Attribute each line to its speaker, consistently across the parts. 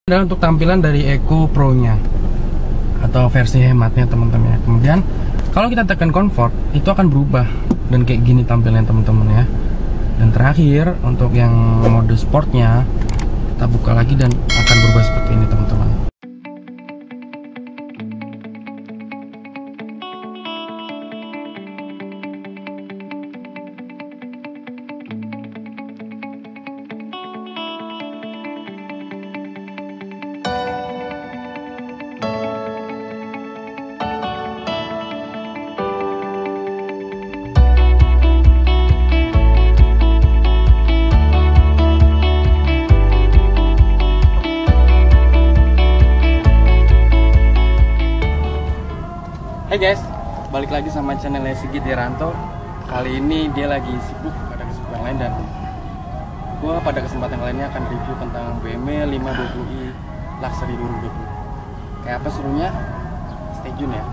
Speaker 1: Adalah untuk tampilan dari Eco Pro nya atau versi hematnya teman-teman ya. Kemudian kalau kita tekan comfort itu akan berubah dan kayak gini tampilannya teman-teman ya. Dan terakhir untuk yang mode sportnya kita buka lagi dan akan berubah seperti ini teman-teman. Hai guys, balik lagi sama channel Sigit Heranto. Kali ini dia lagi sibuk pada kesibukan lain dan gue pada kesempatan kali ini akan review tentang BMW 520i Luxury 2020. Kayak apa serunya? Stay tune ya.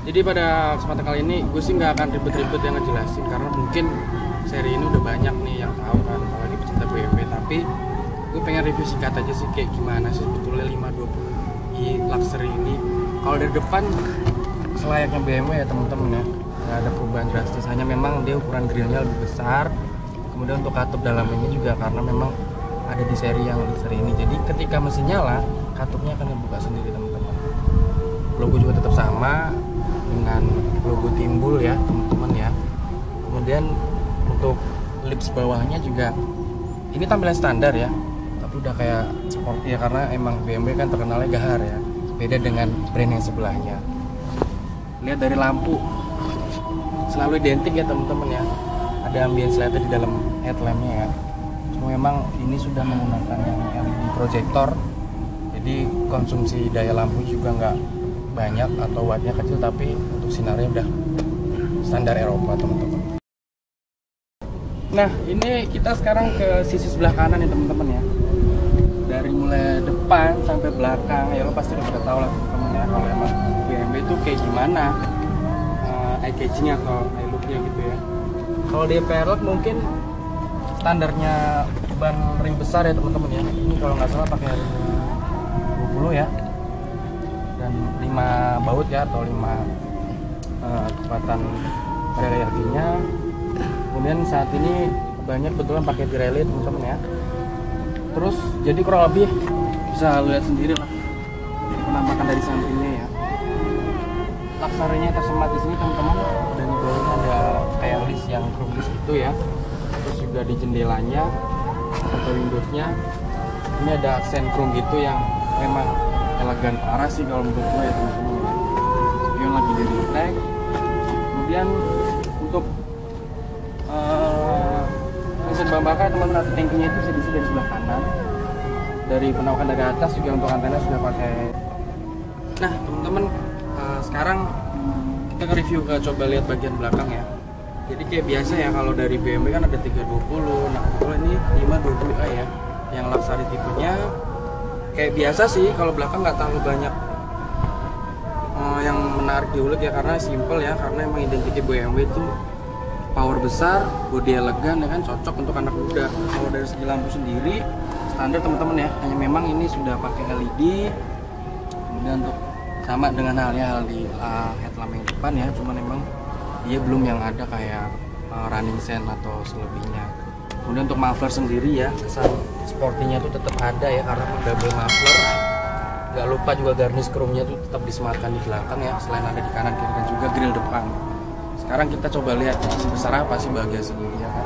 Speaker 1: Jadi pada kesempatan kali ini gue sih nggak akan ribet-ribet yang ngejelasin karena mungkin seri ini udah banyak nih yang tahu kan, apalagi pecinta BMW. Tapi gue pengen review singkat aja sih kayak gimana sih sebetulnya 520i Luxury ini. Kalau dari depan selayaknya BMW ya teman-teman ya, nggak ada perubahan drastis, hanya memang dia ukuran grillnya lebih besar. Kemudian untuk katup dalam ini juga karena memang ada di seri yang Luxury ini, jadi ketika mesin nyala katupnya akan dibuka sendiri teman-teman. Logo juga tetap sama dengan logo timbul ya teman-teman ya. Kemudian untuk lips bawahnya juga ini tampilan standar ya, tapi udah kayak sport ya karena emang BMW kan terkenalnya gahar ya, beda dengan brand yang sebelahnya. Lihat dari lampu selalu identik ya teman-teman ya, ada ambience light di dalam headlampnya ya. Cuma memang ini sudah menggunakan yang LED projector, jadi konsumsi daya lampu juga nggak banyak atau wattnya kecil, tapi untuk sinarnya udah standar Eropa teman-teman. Nah ini kita sekarang ke sisi sebelah kanan ya teman-teman ya, dari mulai depan sampai belakang ya, lo pasti udah tahu lah teman-teman ya kalau emang BMW itu kayak gimana eye catching atau eye looknya gitu ya. Kalau di pelek mungkin standarnya ban ring besar ya teman-teman ya. Ini kalau nggak salah pakai ring 20 ya, dan 5 baut ya atau 5 kecepatan rally artinya. Kemudian saat ini banyak kebetulan pakai Pirelli teman-teman ya. Terus jadi kurang lebih bisa lihat sendiri lah penampakan dari sampingnya ya. Luxury-nya tersemat di sini teman-teman, dan di bawahnya ada kayak list yang chrome list gitu ya. Terus juga di jendelanya atau windowsnya ini ada aksen chrome gitu yang memang elegan parah sih kalau menurut gue ya teman-teman. Yang lagi di retake. Kemudian untuk mesin bahan bakar teman-teman, atau tankinya itu bisa diisi dari sebelah kanan. Dari penampakan dari atas juga untuk antena sudah pakai. Nah teman-teman, sekarang kita ke review, coba lihat bagian belakang ya. Jadi kayak biasa ya, kalau dari BMW kan ada 320, nah kalau ini 520i ya, yang Luxury tipenya. Kayak biasa sih, kalau belakang nggak terlalu banyak yang menarik diulik ya, karena simple ya, karena emang identiknya BMW itu power besar, bodi elegan ya kan, cocok untuk anak muda. Kalau dari segi lampu sendiri standar teman-teman ya, hanya memang ini sudah pakai LED. Kemudian untuk sama dengan halnya di headlamp yang depan ya, cuman memang dia belum yang ada kayak running sign atau selebihnya. Kemudian untuk muffler sendiri ya, kesan sportinya itu tetap ada ya karena double muffler. Gak lupa juga garnish chrome-nya itu tetap disematkan di belakang ya, selain ada di kanan kiri dan juga grill depan. Sekarang kita coba lihat sebesar apa sih bagian sendiri ya kan.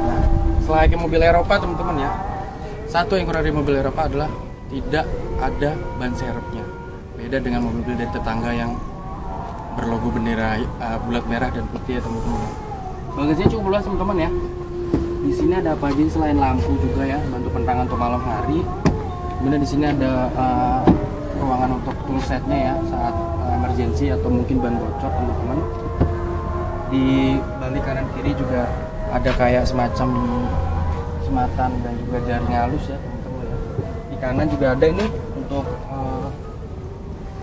Speaker 1: Nah, selain mobil Eropa teman-teman ya, satu yang kurang dari mobil Eropa adalah tidak ada ban serepnya. Beda dengan mobil dari tetangga yang berlogo bendera bulat merah dan putih ya teman-teman. Bagasinya cukup luas teman-teman ya. Di sini ada apa aja selain lampu juga ya, bantu penerangan untuk malam hari. Kemudian di sini ada ruangan untuk tool setnya ya saat emergency atau mungkin ban bocor teman-teman. Di balik kanan kiri juga ada kayak semacam sematan dan juga jaring halus ya teman-teman ya. Di kanan juga ada ini untuk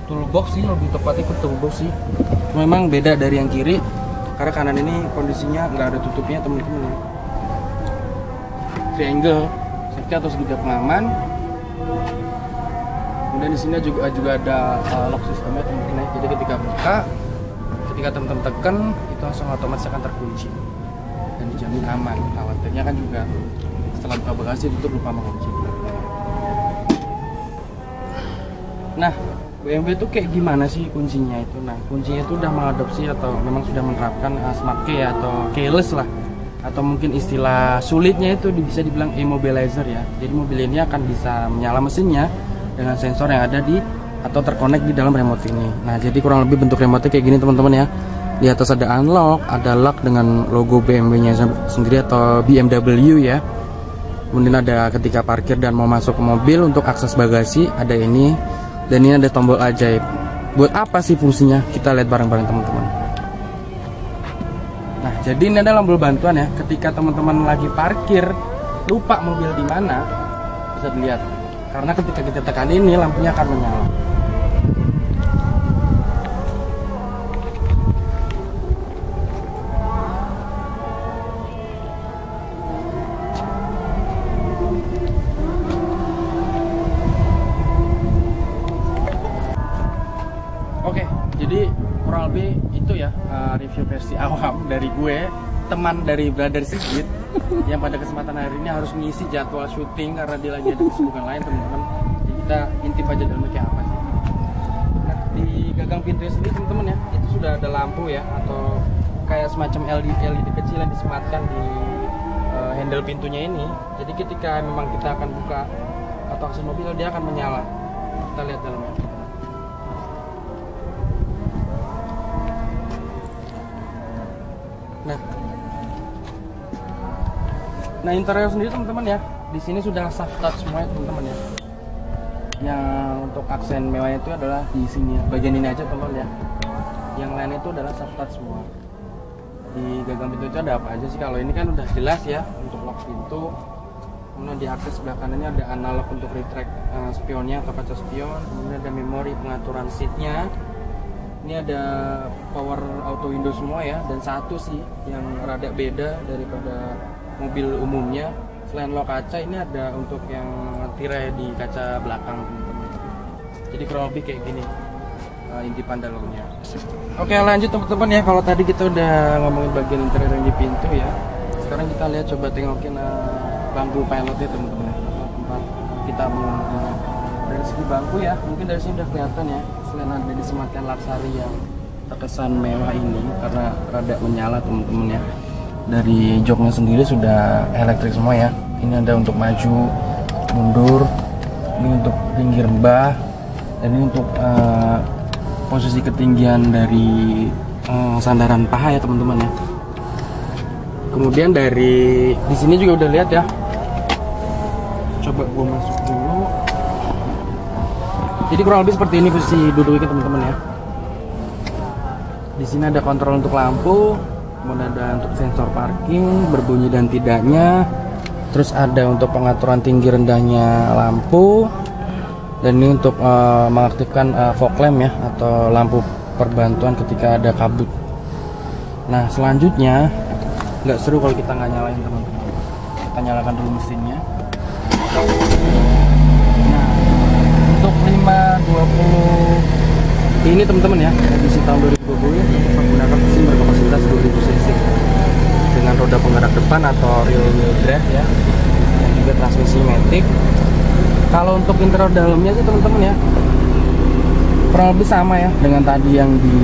Speaker 1: toolbox sih, lebih tepatnya ke toolbox sih. Memang beda dari yang kiri karena kanan ini kondisinya nggak ada tutupnya teman-teman. Triangle safety atau segitiga pengaman. Kemudian di sini juga ada lock sistemnya teman-teman. Jadi ketika buka, ketika teman-teman tekan itu langsung otomatis akan terkunci dan dijamin aman. Khawatirnya kan juga setelah buka bagasi tutup lupa mengunci. Nah, BMW itu kayak gimana sih kuncinya itu? Nah, kuncinya itu udah mengadopsi atau memang sudah menerapkan smart key atau keyless lah, atau mungkin istilah sulitnya itu bisa dibilang immobilizer ya. Jadi mobil ini akan bisa menyala mesinnya dengan sensor yang ada di atau terkonek di dalam remote ini. Nah, jadi kurang lebih bentuk remote kayak gini teman-teman ya. Di atas ada unlock, ada lock dengan logo BMW-nya sendiri atau BMW ya. Kemudian ada ketika parkir dan mau masuk ke mobil untuk akses bagasi ada ini, dan ini ada tombol ajaib. Buat apa sih fungsinya? Kita lihat bareng-bareng teman-teman. Nah, jadi ini ada tombol bantuan ya. Ketika teman-teman lagi parkir lupa mobil di mana, bisa dilihat. Karena ketika kita tekan ini lampunya akan menyala. Oke, jadi kurang lebih itu ya review versi awam dari gue, teman dari Brother Sigit yang pada kesempatan hari ini harus mengisi jadwal syuting karena dia lagi ada kesibukan lain teman-teman. Jadi kita intip aja dalamnya kayak apa sih. Nah, di gagang pintunya sendiri teman-teman ya, itu sudah ada lampu ya, atau kayak semacam LED kecil yang disematkan di handle pintunya ini. Jadi ketika memang kita akan buka atau akses mobil, dia akan menyala. Kita lihat dalamnya. Nah, interior sendiri teman-teman ya, di sini sudah soft touch semua ya teman-teman ya. Yang untuk aksen mewahnya itu adalah di sini, bagian ini aja teman-teman ya. Yang lain itu adalah soft touch semua. Di gagang pintu itu ada apa aja sih? Kalau ini kan udah jelas ya, untuk lock pintu. Kemudian di akses sebelah kanannya ada analog untuk retract spionnya atau kaca spion. Kemudian ada memori pengaturan seatnya. Ini ada power auto window semua ya, dan satu sih yang rada beda daripada mobil umumnya, selain lock kaca ini ada untuk yang tirai di kaca belakang. Jadi kurang lebih kayak gini intipan dalamnya. Oke, lanjut teman-teman ya. Kalau tadi kita udah ngomongin bagian interior yang di pintu ya, sekarang kita lihat, coba tengokin bangku pilotnya teman-teman ya, tempat kita mengendarai. Dari segi bangku ya, mungkin dari sini udah kelihatan ya, selain ada disematkan Laksari yang terkesan mewah ini karena rada menyala teman-teman ya. Dari joknya sendiri sudah elektrik semua ya. Ini ada untuk maju, mundur, ini untuk pinggir rebah, dan ini untuk posisi ketinggian dari sandaran paha ya teman-teman ya. Kemudian dari di sini juga udah lihat ya. Coba gua masuk dulu. Jadi kurang lebih seperti ini posisi duduknya teman-teman ya. Di sini ada kontrol untuk lampu, kemudian ada untuk sensor parking, berbunyi dan tidaknya. Terus ada untuk pengaturan tinggi rendahnya lampu, dan ini untuk mengaktifkan fog lamp ya, atau lampu perbantuan ketika ada kabut. Nah, selanjutnya nggak seru kalau kita nggak nyalain teman-teman. Kita nyalakan dulu mesinnya. Nah, untuk 520 ini teman-teman ya, edisi tahun 2020 menggunakan mesin berkapasitas 2000 cc dengan roda penggerak depan atau rear wheel drive ya, dan juga transmisi matic. Kalau untuk interior dalamnya sih teman-teman ya, kurang lebih sama ya dengan tadi yang di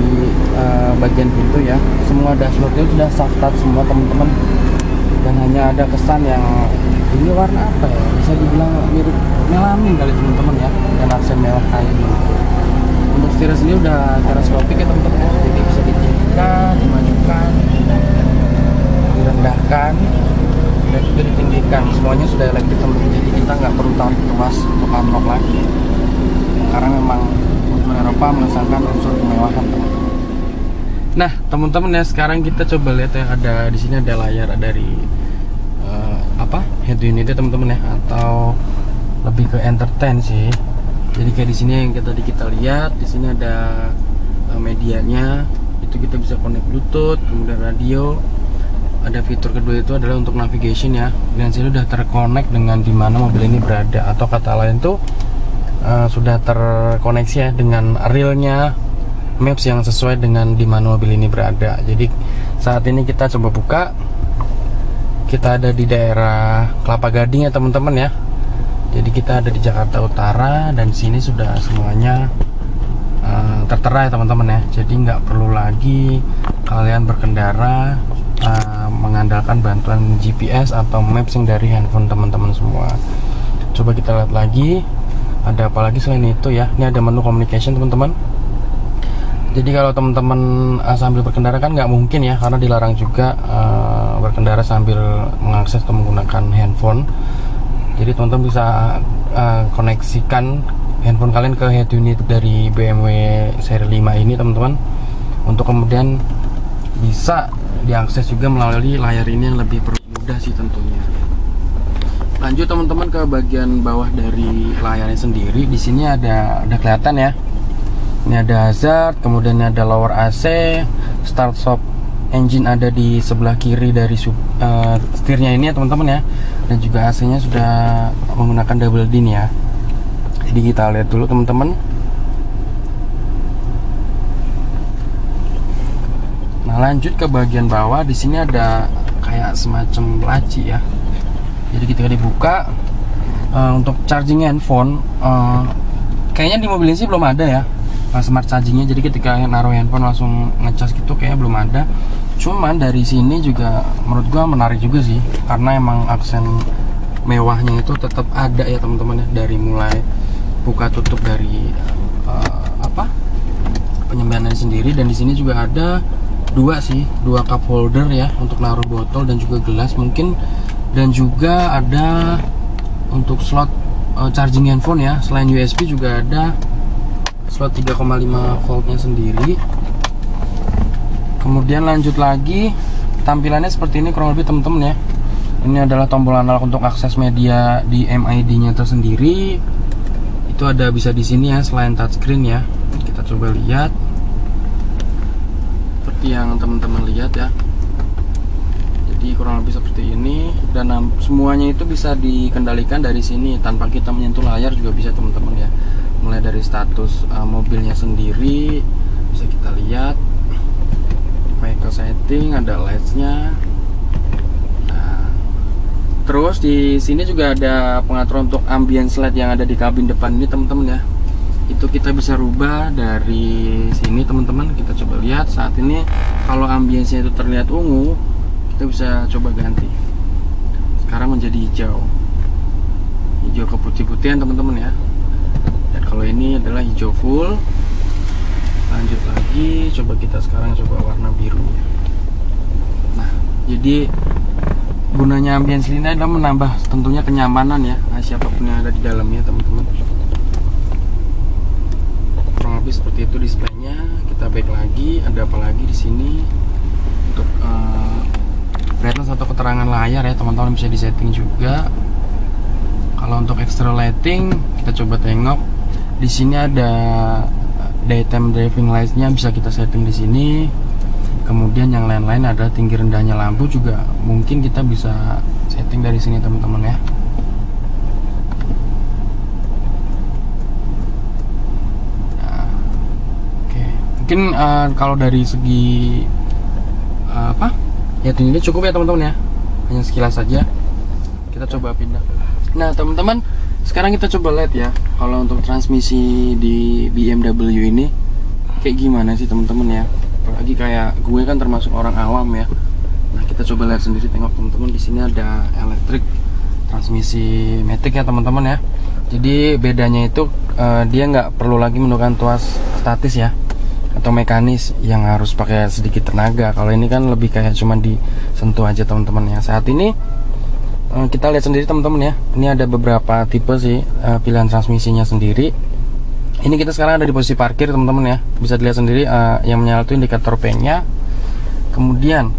Speaker 1: bagian pintu ya. Semua dashboardnya sudah soft touch semua teman-teman, dan hanya ada kesan yang ini warna apa ya, bisa dibilang mirip melamin kali teman-teman ya, dan aksen mewah kayak gini. Untuk setir sendiri udah teleskopik ya teman-teman ya, jadi bisa ditinggikan, dimajukan, direndahkan, dan juga ditinggikan. Semuanya sudah elektrik teman-teman, jadi kita nggak perlu tarik tuas untuk unlock lagi, karena memang mobil Eropa mengesankan unsur kemewahan teman-teman. Nah teman-teman ya, sekarang kita coba lihat ya, ada di sini ada layar dari head unitnya teman-teman ya, atau lebih ke entertain sih. Jadi kayak di sini yang tadi kita lihat, di sini ada medianya, itu kita bisa connect Bluetooth, kemudian radio, ada fitur kedua itu adalah untuk navigation ya. Dan sini sudah terkonek dengan di mana mobil ini berada, atau kata lain tuh sudah terkoneksi ya dengan realnya maps yang sesuai dengan di mana mobil ini berada. Jadi saat ini kita coba buka, kita ada di daerah Kelapa Gading ya teman-teman ya. Jadi kita ada di Jakarta Utara dan sini sudah semuanya tertera ya teman-teman ya. Jadi nggak perlu lagi kalian berkendara mengandalkan bantuan GPS atau maps yang dari handphone teman-teman semua. Coba kita lihat lagi, ada apa lagi selain itu ya. Ini ada menu communication teman-teman. Jadi kalau teman-teman sambil berkendara kan nggak mungkin ya, karena dilarang juga berkendara sambil mengakses atau menggunakan handphone. Jadi teman-teman bisa koneksikan handphone kalian ke head unit dari BMW seri 5 ini teman-teman, untuk kemudian bisa diakses juga melalui layar ini yang lebih mudah sih tentunya. Lanjut teman-teman ke bagian bawah dari layarnya sendiri. Di sini ada kelihatan ya. Ini ada hazard, kemudian ada lower AC, start stop engine ada di sebelah kiri dari setirnya ini ya teman-teman ya. Dan juga AC-nya sudah menggunakan double din ya. Jadi kita lihat dulu teman-teman. Nah, lanjut ke bagian bawah. Di sini ada kayak semacam laci ya. Jadi ketika dibuka untuk charging handphone, kayaknya di mobil ini sih belum ada ya smart chargingnya. Jadi ketika naruh handphone langsung ngecas gitu kayaknya belum ada. Cuman dari sini juga menurut gua menarik juga sih, karena emang aksen mewahnya itu tetap ada ya teman-teman ya. Dari mulai buka tutup dari penyembahannya sendiri, dan di sini juga ada dua cup holder ya untuk naruh botol dan juga gelas mungkin, dan juga ada untuk slot charging handphone ya. Selain USB juga ada slot 3,5 voltnya sendiri. Kemudian lanjut lagi, tampilannya seperti ini kurang lebih teman-teman ya. Ini adalah tombol analog untuk akses media di MID-nya tersendiri. Itu ada bisa di sini ya, selain touchscreen ya. Kita coba lihat seperti yang teman-teman lihat ya. Jadi kurang lebih seperti ini, dan semuanya itu bisa dikendalikan dari sini tanpa kita menyentuh layar juga bisa teman-teman ya. Mulai dari status mobilnya sendiri bisa kita lihat, vehicle setting, ada lights-nya. Nah, terus di sini juga ada pengatur untuk ambience light yang ada di kabin depan ini teman-teman ya. Itu kita bisa rubah dari sini teman-teman. Kita coba lihat saat ini kalau ambience-nya itu terlihat ungu, kita bisa coba ganti. Sekarang menjadi hijau keputih-putihan teman-teman ya. Dan kalau ini adalah hijau full. Lanjut lagi, coba kita sekarang coba warna biru. Nah, jadi gunanya ambience ini adalah menambah tentunya kenyamanan ya, siapapun yang ada di dalamnya teman-teman. Kurang lebih seperti itu displaynya. Kita back lagi, ada apa lagi di sini untuk brightness atau keterangan layar ya teman-teman, bisa disetting juga. Kalau untuk extra lighting kita coba tengok. Di sini ada daytime driving lights-nya bisa kita setting di sini. Kemudian yang lain-lain ada tinggi rendahnya lampu juga mungkin kita bisa setting dari sini teman-teman ya. Nah, oke. Mungkin kalau dari segi ya ini cukup ya teman-teman ya. Hanya sekilas saja. Kita coba pindah. Nah teman-teman, sekarang kita coba lihat ya, kalau untuk transmisi di BMW ini kayak gimana sih teman-teman ya. Apalagi kayak gue kan termasuk orang awam ya. Nah kita coba lihat sendiri, tengok teman-teman, di sini ada elektrik transmisi matic ya teman-teman ya. Jadi bedanya itu dia nggak perlu lagi menggunakan tuas statis ya, atau mekanis yang harus pakai sedikit tenaga. Kalau ini kan lebih kayak cuman disentuh aja teman-teman ya. Saat ini kita lihat sendiri teman-teman ya. Ini ada beberapa tipe sih pilihan transmisinya sendiri. Ini kita sekarang ada di posisi parkir teman-teman ya. Bisa dilihat sendiri yang menyala itu indikator P-nya. Kemudian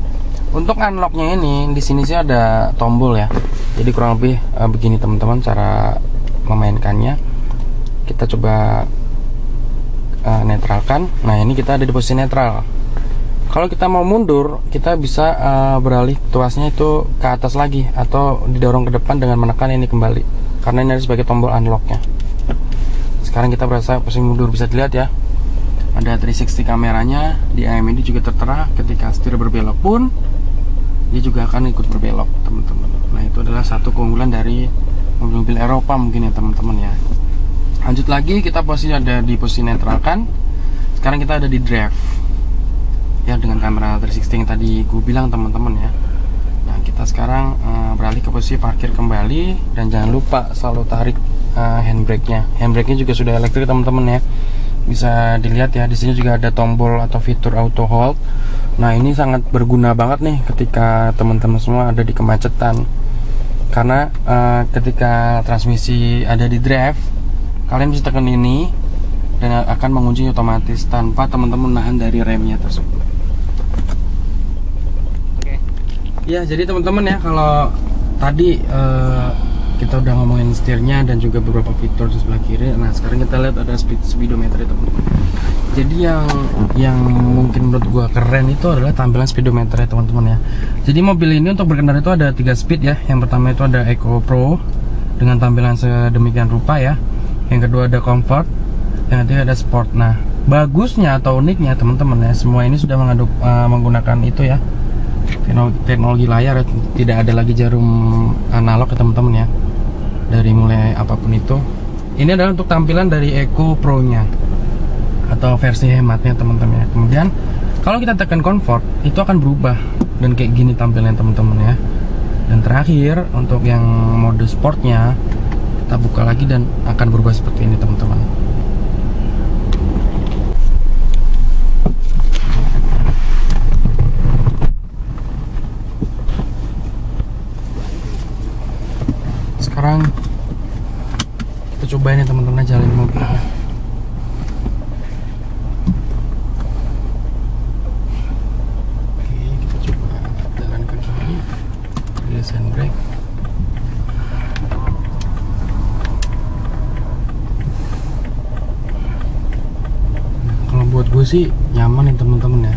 Speaker 1: untuk unlocknya ini di sini sih ada tombol ya. Jadi kurang lebih begini teman-teman cara memainkannya. Kita coba netralkan. Nah ini kita ada di posisi netral. Kalau kita mau mundur, kita bisa beralih tuasnya itu ke atas lagi atau didorong ke depan dengan menekan ini kembali. Karena ini ada sebagai tombol unlocknya. Sekarang kita berasa posisi mundur, bisa dilihat ya. Ada 360 kameranya, di AM ini juga tertera ketika setir berbelok pun dia juga akan ikut berbelok, teman-teman. Nah, itu adalah satu keunggulan dari mobil-mobil Eropa mungkin ya, teman-teman ya. Lanjut lagi, kita posisi ada di posisi netral kan. Sekarang kita ada di drive. Ya, dengan kamera 360 yang tadi gue bilang, teman-teman ya. Nah, kita sekarang beralih ke posisi parkir kembali, dan jangan lupa selalu tarik handbrake-nya. Handbrake-nya juga sudah elektrik, teman-teman ya. Bisa dilihat ya, di sini juga ada tombol atau fitur auto hold. Nah, ini sangat berguna banget nih ketika teman-teman semua ada di kemacetan. Karena ketika transmisi ada di drive, kalian bisa tekan ini dan akan mengunci otomatis tanpa teman-teman nahan dari remnya tersebut. Oke. Ya, jadi teman-teman ya, kalau tadi kita udah ngomongin setirnya dan juga beberapa fitur di sebelah kiri. Nah, sekarang kita lihat ada speedometer ya, teman-teman. Jadi yang mungkin menurut gua keren itu adalah tampilan speedometer ya, teman-teman ya. Jadi mobil ini untuk berkendara itu ada 3 speed ya. Yang pertama itu ada Eco Pro dengan tampilan sedemikian rupa ya. Yang kedua ada Comfort, yang ketiga ada Sport. Nah, bagusnya atau uniknya teman-teman ya, semua ini sudah menggunakan itu ya, teknologi layar ya. Tidak ada lagi jarum analog ya, teman-teman ya. Dari mulai apapun itu. Ini adalah untuk tampilan dari Eco Pro nya atau versi hematnya, teman-teman ya. Kemudian kalau kita tekan Comfort, itu akan berubah dan kayak gini tampilannya, teman-teman ya. Dan terakhir untuk yang mode sportnya, kita buka lagi dan akan berubah seperti ini, teman-teman. Sekarang kita cobain ya, teman-teman, jalan mobilnya. Oke, kita coba jalankan lagi. Release handbrake. Kalau buat gue sih nyaman nih, teman-teman ya.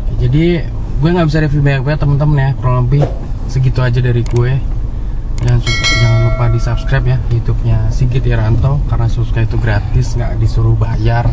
Speaker 1: Oke, jadi gue nggak bisa review banyak-banyak, teman-teman ya. Kurang lebih segitu aja dari gue. Jangan lupa di subscribe ya YouTube-nya Sigit Iraanto, karena subscribe itu gratis, nggak disuruh bayar.